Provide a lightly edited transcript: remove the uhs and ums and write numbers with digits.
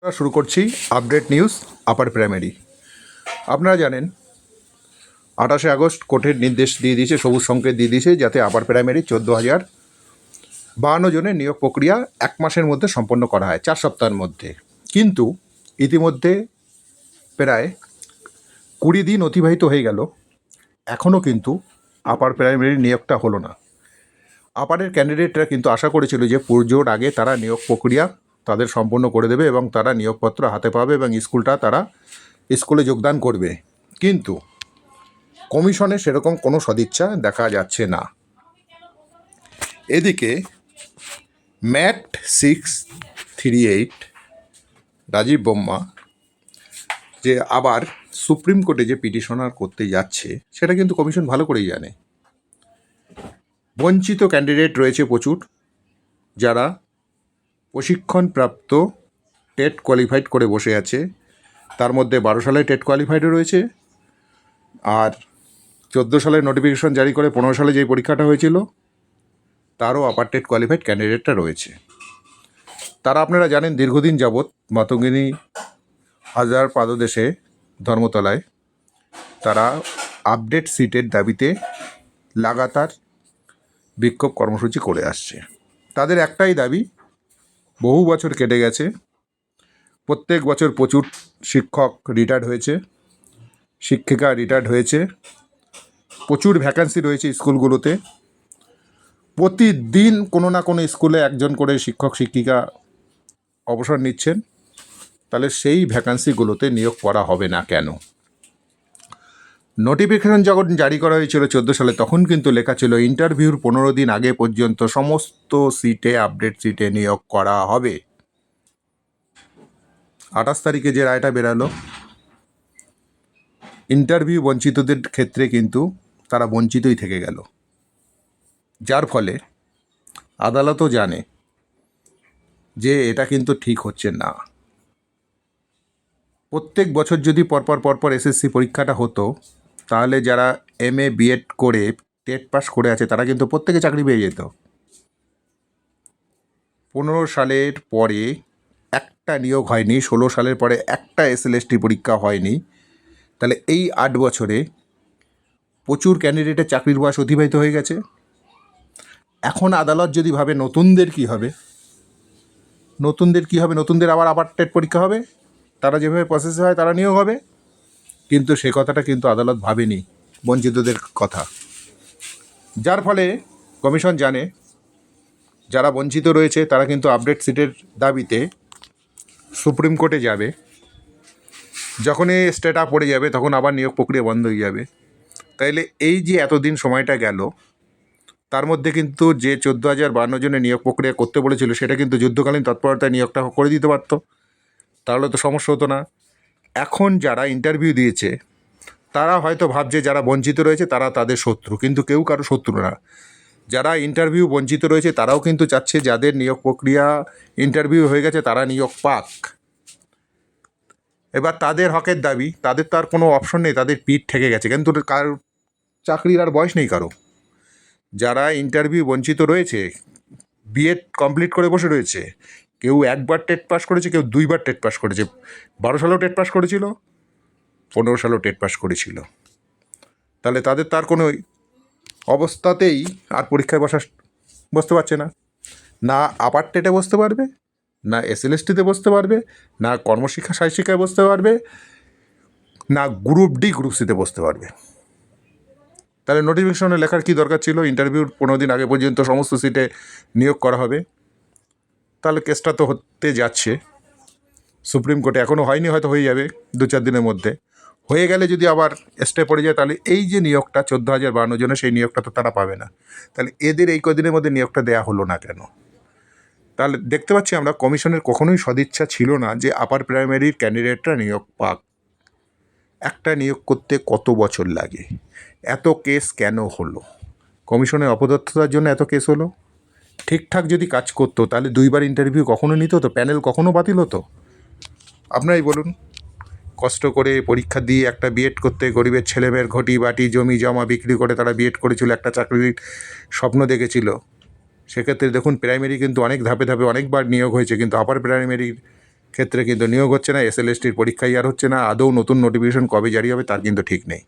আমরা শুরু করছি আপডেট নিউজ আপার প্রাইমারি। আপনারা জানেন 28 আগস্ট কোর্টের নির্দেশ দিয়ে দিয়েছে, সবুজ সংকেত দিয়ে দিয়েছে যাতে আপার প্রাইমারি 14,052 জনের নিয়োগ প্রক্রিয়া 1 মাসের মধ্যে সম্পন্ন করা হয়, 4 সপ্তাহের মধ্যে। কিন্তু ইতিমধ্যে প্রায় 20 দিন অতিবাহিত হয়ে গেল, এখনও কিন্তু আপার প্রাইমারির নিয়োগটা হলো না। আপারের ক্যান্ডিডেটরা কিন্তু আশা করেছিল যে পুজোর আগে তারা নিয়োগ প্রক্রিয়া তাদের সম্পন্ন করে দেবে এবং তারা নিয়োগপত্র হাতে পাবে এবং তারা স্কুলে যোগদান করবে। কিন্তু কমিশনে সেরকম কোনো সদিচ্ছা দেখা যাচ্ছে না। এদিকে ম্যাট 638 রাজীব বর্মা যে আবার সুপ্রিম কোর্টে যে পিটিশনার করতে যাচ্ছে সেটা কিন্তু কমিশন ভালো করেই জানে। বঞ্চিত ক্যান্ডিডেট রয়েছে প্রচুর, যারা প্রশিক্ষণপ্রাপ্ত টেট কোয়ালিফাইড করে বসে আছে। তার মধ্যে 12 সালে টেট কোয়ালিফাইডও রয়েছে, আর 14 সালে নোটিফিকেশন জারি করে 15 সালে যে পরীক্ষাটা হয়েছিল তারও আপার টেট কোয়ালিফাইড ক্যান্ডিডেটটা রয়েছে। তারা আপনারা জানেন দীর্ঘদিন যাবৎ মাতঙ্গিনী হাজার পাদদেশে ধর্মতলায় তারা আপডেট সিটের দাবিতে লাগাতার বিক্ষোভ কর্মসূচি করে আসছে। তাদের একটাই দাবি, বহু বছর কেটে গেছে, প্রত্যেক বছর প্রচুর শিক্ষক রিটায়ার্ড হয়েছে, শিক্ষিকা রিটায়ার্ড হয়েছে, প্রচুর ভ্যাকান্সি রয়েছে স্কুলগুলোতে। প্রতিদিন কোনো না কোনো স্কুলে একজন করে শিক্ষক শিক্ষিকা অবসর নিচ্ছেন, তাহলে সেই ভ্যাকান্সিগুলোতে নিয়োগ করা হবে না কেন? নোটিফিকেশন যখন জারি করা হয়েছিল 14 সালে, তখন কিন্তু লেখা ছিল ইন্টারভিউর 15 দিন আগে পর্যন্ত সমস্ত সিটে আপডেট সিটে নিয়োগ করা হবে। 28 তারিখে যে রায়টা বেরালো, ইন্টারভিউ বঞ্চিতদের ক্ষেত্রে কিন্তু তারা বঞ্চিতই থেকে গেল, যার ফলে আদালতও জানে যে এটা কিন্তু ঠিক হচ্ছে না। প্রত্যেক বছর যদি পরপর এসএসসি পরীক্ষাটা হতো, তাহলে যারা MA BEd করে টেট পাস করে আছে তারা কিন্তু প্রত্যেকে চাকরি পেয়ে যেত। 15 সালের পরে একটা নিয়োগ হয়নি, 16 সালের পরে একটা SLST পরীক্ষা হয়নি, তাহলে এই 8 বছরে প্রচুর ক্যান্ডিডেটের চাকরির বয়স অতিবাহিত হয়ে গেছে। এখন আদালত যদি ভাবে নতুনদের কি হবে, নতুনদের আবার টেট পরীক্ষা হবে, তারা যেভাবে প্রসেস হয় তারা নিয়োগ হবে, কিন্তু সে কথাটা কিন্তু আদালত ভাবেনি বঞ্চিতদের কথা। যার ফলে কমিশন জানে যারা বঞ্চিত রয়েছে তারা কিন্তু আপডেট সিটের দাবিতে সুপ্রিম কোর্টে যাবে। যখনই স্টেটা পড়ে যাবে তখন আবার নিয়োগ প্রক্রিয়া বন্ধ হয়ে যাবে। তাইলে এই যে এতদিন সময়টা গেল, তার মধ্যে কিন্তু যে 14,052 জনের নিয়োগ প্রক্রিয়া করতে বলেছিল সেটা কিন্তু যুদ্ধকালীন তৎপরতায় নিয়োগটা করে দিতে পারত, তাহলে তো সমস্যা হতো না। এখন যারা ইন্টারভিউ দিয়েছে তারা হয়তো ভাবছে যারা বঞ্চিত রয়েছে তারা তাদের শত্রু, কিন্তু কেউ কারো শত্রু না। যারা ইন্টারভিউ বঞ্চিত রয়েছে তারাও কিন্তু চাচ্ছে যাদের নিয়োগ প্রক্রিয়া ইন্টারভিউ হয়ে গেছে তারা নিয়োগ পাক। এবার তাদের হকের দাবি, তাদের তো আর কোনো অপশন নেই, তাদের পিঠ ঠেকে গেছে, কিন্তু কার চাকরির আর বয়স নেই কারো। যারা ইন্টারভিউ বঞ্চিত রয়েছে, BEd কমপ্লিট করে বসে রয়েছে, কেউ একবার টেট পাস করেছে, কেউ 2বার টেট পাস করেছে, 12 সালেও টেট পাস করেছিল, 15 সালেও টেট পাস করেছিল, তাহলে তাদের তার কোনো অবস্থাতেই আর পরীক্ষায় বসতে পারছে না। না আপার টেটে বসতে পারবে, না SLSTতে বসতে পারবে, না কর্মশিক্ষা শিক্ষায় বসতে পারবে, না গ্রুপ D গ্রুপ Cতে বসতে পারবে। তাহলে নোটিফিকেশনে লেখার কী দরকার ছিল ইন্টারভিউর 15 দিন আগে পর্যন্ত সমস্ত সিটে নিয়োগ করা হবে? তাহলে কেসটা তো হতে যাচ্ছে সুপ্রিম কোর্টে, এখনও হয়নি, হয়তো হয়ে যাবে 2-4 দিনের মধ্যে। হয়ে গেলে যদি আবার স্টে পড়ে যায়, তাহলে এই যে নিয়োগটা 14,052 জনের, সেই নিয়োগটা তো তারা পাবে না। তাহলে এদের এই কদিনের মধ্যে নিয়োগটা দেওয়া হলো না কেন? তাহলে দেখতে পাচ্ছি আমরা কমিশনের কখনোই সদিচ্ছা ছিল না যে আপার প্রাইমারির ক্যান্ডিডেটরা নিয়োগ পাক। একটা নিয়োগ করতে কত বছর লাগে? এত কেস কেন হলো? কমিশনের অপদস্থতার জন্য এত কেস হলো? ঠিকঠাক যদি কাজ করতো তাহলে 2বার ইন্টারভিউ কখনো নিত হতো, প্যানেল কখনো বাতিল হতো? আপনারাই বলুন। কষ্ট করে পরীক্ষা দিয়ে একটা BEd করতে গরিবের ছেলেমেয়ের ঘটি বাটি জমি জমা বিক্রি করে তারা BEd করেছিল, একটা চাকরির স্বপ্ন দেখেছিল। সেক্ষেত্রে দেখুন প্রাইমারি কিন্তু অনেক ধাপে ধাপে অনেকবার নিয়োগ হয়েছে, কিন্তু আপার প্রাইমারির ক্ষেত্রে কিন্তু নিয়োগ হচ্ছে না, এসএলএসটির পরীক্ষাই আর হচ্ছে না, আদৌ নতুন নোটিফিকেশন কবে জারি হবে তার কিন্তু ঠিক নেই।